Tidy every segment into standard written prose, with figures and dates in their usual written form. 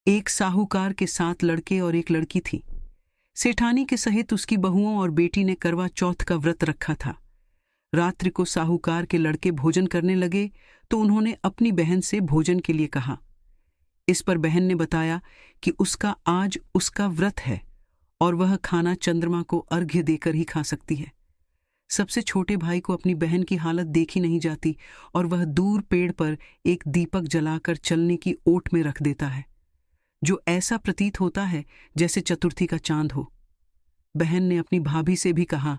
एक साहूकार के 7 लड़के और एक लड़की थी। सेठानी के सहित उसकी बहुओं और बेटी ने करवा चौथ का व्रत रखा था। रात्रि को साहूकार के लड़के भोजन करने लगे तो उन्होंने अपनी बहन से भोजन के लिए कहा। इस पर बहन ने बताया कि उसका आज उसका व्रत है और वह खाना चंद्रमा को अर्घ्य देकर ही खा सकती है। सबसे छोटे भाई को अपनी बहन की हालत देखी नहीं जाती और वह दूर पेड़ पर एक दीपक जलाकर चलने की ओट में रख देता है, जो ऐसा प्रतीत होता है जैसे चतुर्थी का चांद हो। बहन ने अपनी भाभी से भी कहा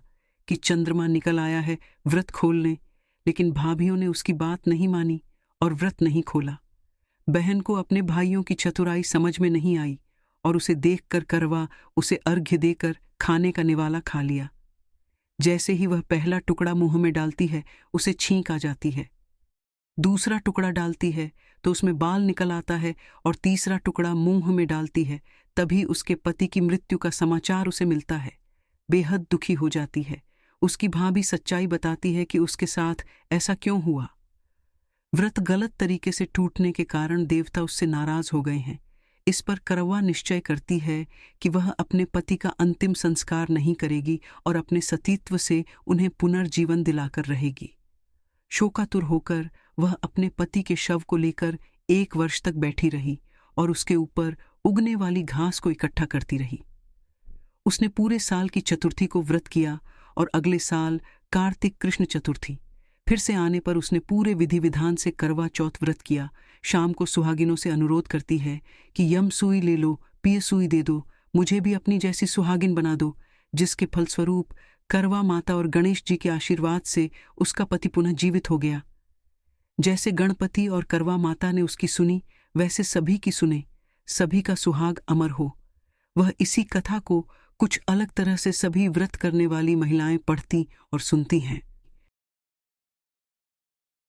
कि चंद्रमा निकल आया है, व्रत खोल लें, लेकिन भाभियों ने उसकी बात नहीं मानी और व्रत नहीं खोला। बहन को अपने भाइयों की चतुराई समझ में नहीं आई और उसे देखकर करवा उसे अर्घ्य देकर खाने का निवाला खा लिया। जैसे ही वह पहला टुकड़ा मुंह में डालती है, उसे छींक आ जाती है। दूसरा टुकड़ा डालती है तो उसमें बाल निकल आता है और तीसरा टुकड़ा मुंह में डालती है, तभी उसके पति की मृत्यु का समाचार उसे मिलता है। बेहद दुखी हो जाती है। उसकी भाभी सच्चाई बताती है कि उसके साथ ऐसा क्यों हुआ। व्रत गलत तरीके से टूटने के कारण देवता उससे नाराज हो गए हैं। इस पर करवा निश्चय करती है कि वह अपने पति का अंतिम संस्कार नहीं करेगी और अपने सतीत्व से उन्हें पुनर्जीवन दिलाकर रहेगी। शोकातुर होकर वह अपने पति के शव को लेकर 1 वर्ष तक बैठी रही और उसके ऊपर उगने वाली घास को इकट्ठा करती रही। उसने पूरे साल की चतुर्थी को व्रत किया और अगले साल कार्तिक कृष्ण चतुर्थी फिर से आने पर उसने पूरे विधि विधान से करवा चौथ व्रत किया। शाम को सुहागिनों से अनुरोध करती है कि यम सुई ले लो, पिय सुई दे दो, मुझे भी अपनी जैसी सुहागिन बना दो, जिसके फलस्वरूप करवा माता और गणेश जी के आशीर्वाद से उसका पति पुनः जीवित हो गया। जैसे गणपति और करवा माता ने उसकी सुनी, वैसे सभी की सुने, सभी का सुहाग अमर हो। वह इसी कथा को कुछ अलग तरह से सभी व्रत करने वाली महिलाएं पढ़ती और सुनती हैं।